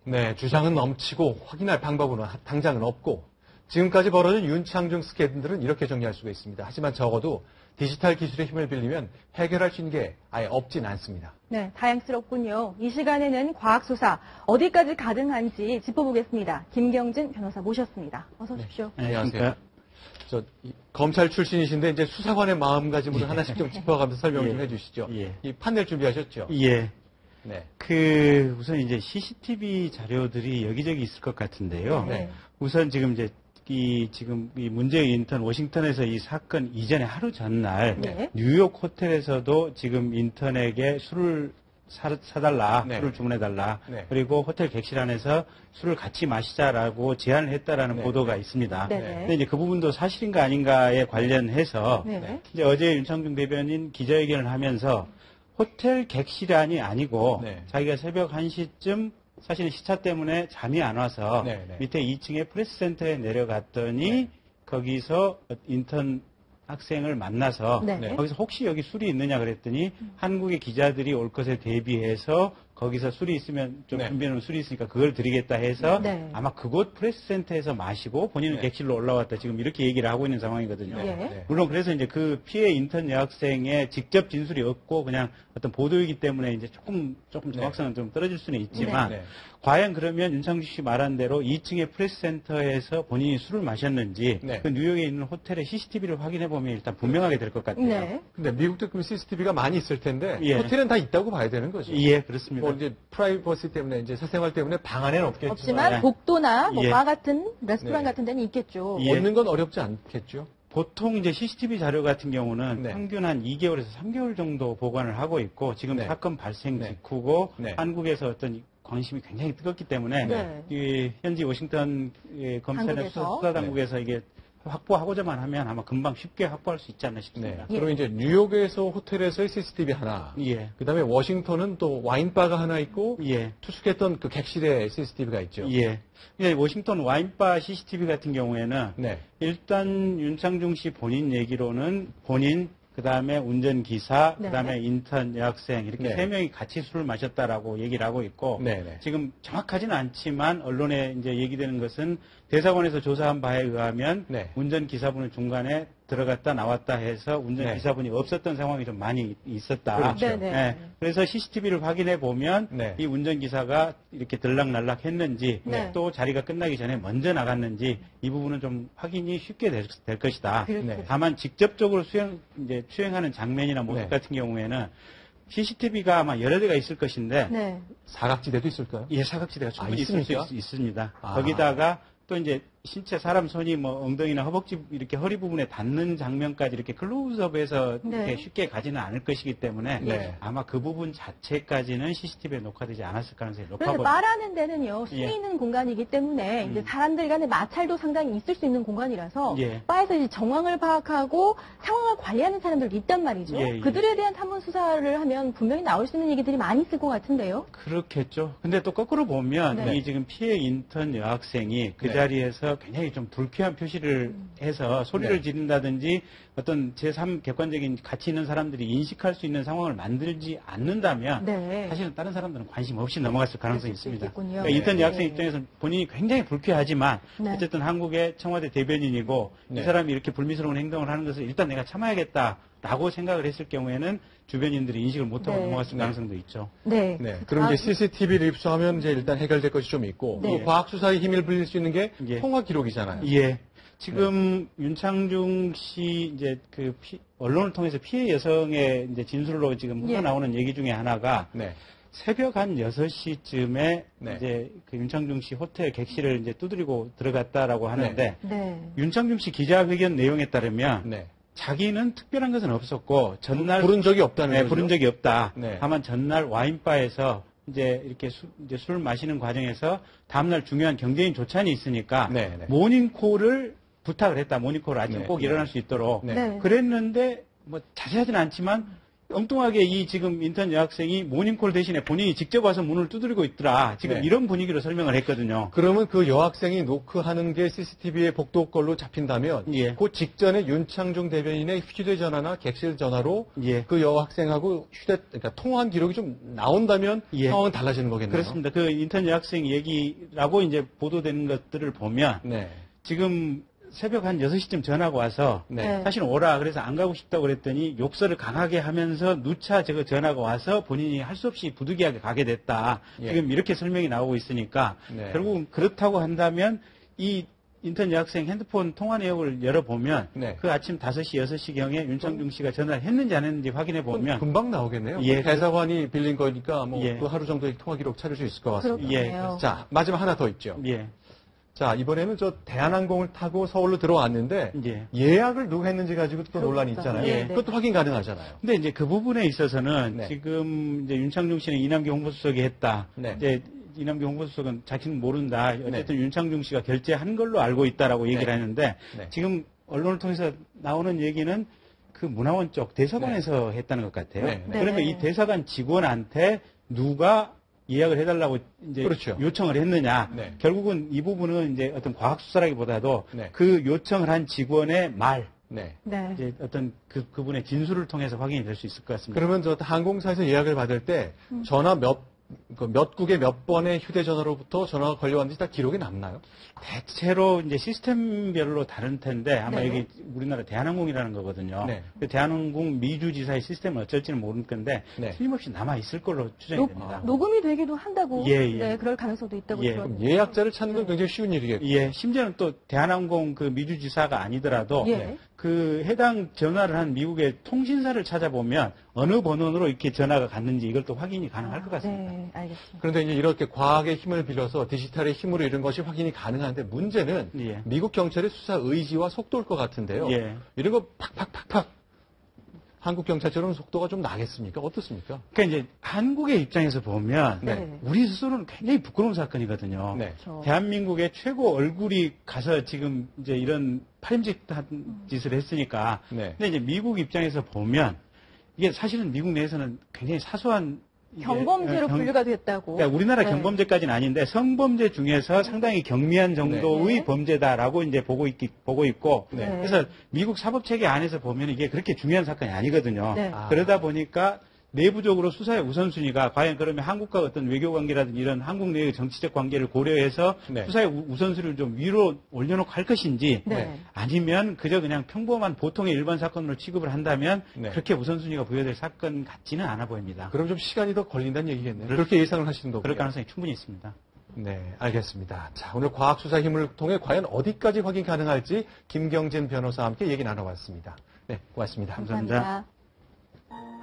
네, 주장은 넘치고 확인할 방법은 당장은 없고 지금까지 벌어진 윤창중 스캔들은 이렇게 정리할 수가 있습니다. 하지만 적어도 디지털 기술의 힘을 빌리면 해결할 수 있는 게 아예 없진 않습니다. 네, 다양스럽군요. 이 시간에는 과학수사 어디까지 가능한지 짚어보겠습니다. 김경진 변호사 모셨습니다. 어서 오십시오. 네, 안녕하세요. 검찰 출신이신데 이제 수사관의 마음가짐으로 하나씩 좀 짚어가면서 설명 좀 해주시죠. 이 판넬 준비하셨죠? 예. 네. 우선 이제 CCTV 자료들이 여기저기 있을 것 같은데요. 네. 우선 지금 이제 이 문제의 인턴 워싱턴에서 이 사건 이전에 하루 전날 네. 뉴욕 호텔에서도 지금 인턴에게 술을 사달라, 네. 술을 주문해달라. 네. 그리고 호텔 객실 안에서 술을 같이 마시자라고 제안을 했다라는 네. 보도가 있습니다. 네. 근데 이제 그 부분도 사실인가 아닌가에 관련해서 네. 이제 어제 윤창중 대변인 기자회견을 하면서 호텔 객실 안이 아니고 네. 자기가 새벽 1시쯤 사실은 시차 때문에 잠이 안 와서 네, 네. 밑에 2층에 프레스센터에 내려갔더니 네. 거기서 인턴 학생을 만나서 네. 거기서 혹시 여기 술이 있느냐 그랬더니 한국의 기자들이 올 것에 대비해서 거기서 술이 있으면 좀 네. 준비해놓은 술이 있으니까 그걸 드리겠다 해서 네. 아마 그곳 프레스센터에서 마시고 본인은 네. 객실로 올라왔다 지금 이렇게 얘기를 하고 있는 상황이거든요. 네. 물론 그래서 이제 그 피해 인턴 여학생의 직접 진술이 없고 그냥 어떤 보도이기 때문에 이제 조금 정확성은 좀 떨어질 수는 있지만 네. 과연 그러면 윤창중 씨 말한 대로 2층의 프레스센터에서 본인이 술을 마셨는지 네. 그 뉴욕에 있는 호텔의 CCTV를 확인해 보면 일단 분명하게 될 것 같아요. 네. 근데 미국도 그럼 CCTV가 많이 있을 텐데 예. 호텔은 다 있다고 봐야 되는 거죠. 예, 그렇습니다. 뭐 이제 프라이버시 때문에 이제 사생활 때문에 방 안에는 없겠지만 없지만 네. 복도나 뭐 예. 바 같은 레스토랑 네. 같은 데는 있겠죠. 예. 얻는 건 어렵지 않겠죠. 보통 이제 CCTV 자료 같은 경우는 네. 평균 한 2개월에서 3개월 정도 보관을 하고 있고 지금 네. 사건 발생 네. 직후고 네. 한국에서 어떤 관심이 굉장히 뜨겁기 때문에 네. 이 현지 워싱턴 검찰의 당국에서. 수사당국에서 이게 확보하고자만 하면 아마 금방 쉽게 확보할 수 있지 않나 네. 싶습니다. 예. 그럼 이제 뉴욕에서 호텔에서의 CCTV 하나, 예. 그다음에 워싱턴은 또 와인바가 하나 있고 예. 투숙했던 그 객실에 CCTV가 있죠. 예. 예, 워싱턴 와인바 CCTV 같은 경우에는 네. 일단 윤창중 씨 본인 얘기로는 본인 그다음에 운전기사, 네. 그다음에 인턴 여학생 이렇게 네. 세 명이 같이 술을 마셨다라고 얘기를 하고 있고 네. 지금 정확하지는 않지만 언론에 이제 얘기되는 것은 대사관에서 조사한 바에 의하면 네. 운전기사분은 중간에 들어갔다 나왔다 해서 운전기사분이 없었던 상황이 좀 많이 있었다. 그렇죠. 네네. 예, 그래서 CCTV를 확인해 보면 네. 이 운전기사가 이렇게 들락날락 했는지 네. 또 자리가 끝나기 전에 먼저 나갔는지 이 부분은 좀 확인이 쉽게 될 것이다. 그렇죠. 네. 다만 직접적으로 추행하는 장면이나 모습 네. 같은 경우에는 CCTV가 아마 여러 대가 있을 것인데 네. 사각지대도 있을까요? 예, 사각지대가 충분히 있을 수 있습니까? 있습니다. 아. 거기다가 또 이제 신체 사람 손이 뭐 엉덩이나 허벅지 이렇게 허리 부분에 닿는 장면까지 이렇게 클로즈업해서 네. 이렇게 쉽게 가지는 않을 것이기 때문에 네. 아마 그 부분 자체까지는 CCTV에 녹화되지 않았을 가능성이 높아 그런데 보입니다. 바라는 데는요, 숨이 예. 있는 공간이기 때문에 이제 사람들 간의 마찰도 상당히 있을 수 있는 공간이라서 예. 바에서 이제 정황을 파악하고 상황을 관리하는 사람들도 있단 말이죠. 예, 예. 그들에 대한 탐문 수사를 하면 분명히 나올 수 있는 얘기들이 많이 있을 것 같은데요. 그렇겠죠. 근데 또 거꾸로 보면 네. 이 지금 피해 인턴 여학생이 그 네. 자리에서 굉장히 좀 불쾌한 표시를 해서 소리를 네. 지른다든지 어떤 제3 객관적인 가치 있는 사람들이 인식할 수 있는 상황을 만들지 않는다면 네. 사실은 다른 사람들은 관심 없이 넘어갔을 가능성이 그럴 수도 있습니다. 있겠군요. 그러니까 인턴 네. 여학생 입장에서는 본인이 굉장히 불쾌하지만 네. 어쨌든 한국의 청와대 대변인이고 네. 이 사람이 이렇게 불미스러운 행동을 하는 것을 일단 내가 참아야겠다라고 생각을 했을 경우에는 주변인들이 인식을 못하고 네. 넘어갔을 가능성도 있죠. 네. 네. 그럼 이제 CCTV를 입수하면 이제 일단 해결될 것이 좀 있고 네. 또 과학수사의 힘을 빌릴 수 있는 게 예. 통화 기록이잖아요. 예. 지금 윤창중 씨 이제 그 언론을 통해서 피해 여성의 이제 진술로 지금 예. 흘러나오는 얘기 중에 하나가 네. 새벽 한 6시쯤에 네. 이제 그 윤창중 씨 호텔 객실을 이제 두드리고 들어갔다라고 하는데 네. 윤창중 씨 기자회견 내용에 따르면 네. 자기는 특별한 것은 없었고 전날 부른 적이 없다는 네, 거죠. 부른 적이 없다. 네. 다만 전날 와인바에서 이제 이렇게 이제 술 마시는 과정에서 다음날 중요한 경제인 조찬이 있으니까 네, 네. 모닝콜을 부탁을 했다. 모닝콜을 아침에 네, 꼭 네. 일어날 수 있도록. 네. 네. 그랬는데 뭐 자세하지는 않지만 엉뚱하게 이 지금 인턴 여학생이 모닝콜 대신에 본인이 직접 와서 문을 두드리고 있더라. 지금 네. 이런 분위기로 설명을 했거든요. 그러면 그 여학생이 노크하는 게 CCTV의 복도걸로 잡힌다면 예. 그 직전에 윤창중 대변인의 휴대전화나 객실 전화로 예. 그 여학생하고 그러니까 통화한 기록이 좀 나온다면 예. 상황은 달라지는 거겠네요. 그렇습니다. 그 인턴 여학생 얘기라고 이제 보도되는 것들을 보면 네. 지금 새벽 한 6시쯤 전화가 와서 네. 사실은 오라 그래서 안 가고 싶다고 그랬더니 욕설을 강하게 하면서 누차 저거 전화가 와서 본인이 할 수 없이 부득이하게 가게 됐다. 예. 지금 이렇게 설명이 나오고 있으니까 네. 결국은 그렇다고 한다면 이 인턴 여학생 핸드폰 통화 내역을 열어보면 네. 그 아침 5시, 6시경에 윤창중 씨가 전화를 했는지 안 했는지 확인해 보면 금방 나오겠네요. 예. 대사관이 빌린 거니까 뭐 예. 그 하루 정도의 통화 기록 찾을 수 있을 것 같습니다. 그렇군요. 자, 마지막 하나 더 있죠. 예. 자, 이번에는 저 대한항공을 타고 서울로 들어왔는데 예. 예약을 누가 했는지 가지고 또 논란이 있잖아요. 예, 네. 그것도 확인 가능하잖아요. 근데 이제 그 부분에 있어서는 네. 지금 이제 윤창중 씨는 이남기 홍보수석이 했다. 네. 이제 이남기 홍보수석은 자기는 모른다. 어쨌든 윤창중 씨가 결제한 걸로 알고 있다라고 얘기를 네. 했는데 네. 지금 언론을 통해서 나오는 얘기는 그 문화원 쪽 대사관에서 했다는 것 같아요. 네, 네. 그러면 네. 이 대사관 직원한테 누가 예약을 해달라고 이제 그렇죠. 요청을 했느냐. 네. 결국은 이 부분은 이제 어떤 과학 수사라기보다도 네. 그 요청을 한 직원의 말, 네. 네. 이제 어떤 그분의 진술을 통해서 확인이 될 수 있을 것 같습니다. 그러면 저 항공사에서 예약을 받을 때 전화 몇 국의 몇 번의 휴대전화로부터 전화가 걸려왔는지 다 기록이 남나요? 대체로 이제 시스템별로 다른 텐데 아마 네. 여기 우리나라 대한항공이라는 거거든요. 네. 그 대한항공 미주지사의 시스템은 어쩔지는 모를 건데 네. 틀림없이 남아 있을 걸로 추정이 됩니다. 녹음이 되기도 한다고 예, 예. 네, 그럴 가능성도 있다고 예. 들었는데. 예약자를 찾는 건 굉장히 쉬운 일이겠고. 예, 심지어는 또 대한항공 그 미주지사가 아니더라도 예. 그 해당 전화를 한 미국의 통신사를 찾아보면 어느 번호로 이렇게 전화가 갔는지 이걸 또 확인이 가능할 것 같습니다. 네, 알겠습니다. 그런데 이제 이렇게 과학의 힘을 빌려서 디지털의 힘으로 이런 것이 확인이 가능한데 문제는 예. 미국 경찰의 수사 의지와 속도일 것 같은데요. 예. 이런 거 팍팍팍팍 한국 경찰처럼 속도가 좀 나겠습니까? 어떻습니까? 그러니까 이제 한국의 입장에서 보면 네. 우리 스스로는 굉장히 부끄러운 사건이거든요. 네. 그렇죠. 대한민국의 최고 얼굴이 가서 지금 이제 이런 파렴직한 짓을 했으니까. 네. 근데 이제 미국 입장에서 보면 이게 사실은 미국 내에서는 굉장히 사소한 이게, 경범죄로 분류가 됐다고. 그러니까 우리나라 네. 경범죄까지는 아닌데 성범죄 중에서 상당히 경미한 정도의 네. 범죄다라고 이제 보고 있고. 네. 그래서 미국 사법 체계 안에서 보면 이게 그렇게 중요한 사건이 아니거든요. 네. 아. 그러다 보니까 내부적으로 수사의 우선순위가 과연 그러면 한국과 어떤 외교 관계라든지 이런 한국 내의 정치적 관계를 고려해서 네. 수사의 우선순위를 좀 위로 올려놓고 할 것인지 네. 아니면 그저 그냥 평범한 보통의 일반 사건으로 취급을 한다면 네. 그렇게 우선순위가 부여될 사건 같지는 않아 보입니다. 그럼 좀 시간이 더 걸린다는 얘기겠네요. 그렇게 예상을 하시는 거고요. 그럴 가능성이 충분히 있습니다. 네, 알겠습니다. 자, 오늘 과학수사 힘을 통해 과연 어디까지 확인 가능할지 김경진 변호사와 함께 얘기 나눠봤습니다. 네, 고맙습니다. 감사합니다. 감사합니다.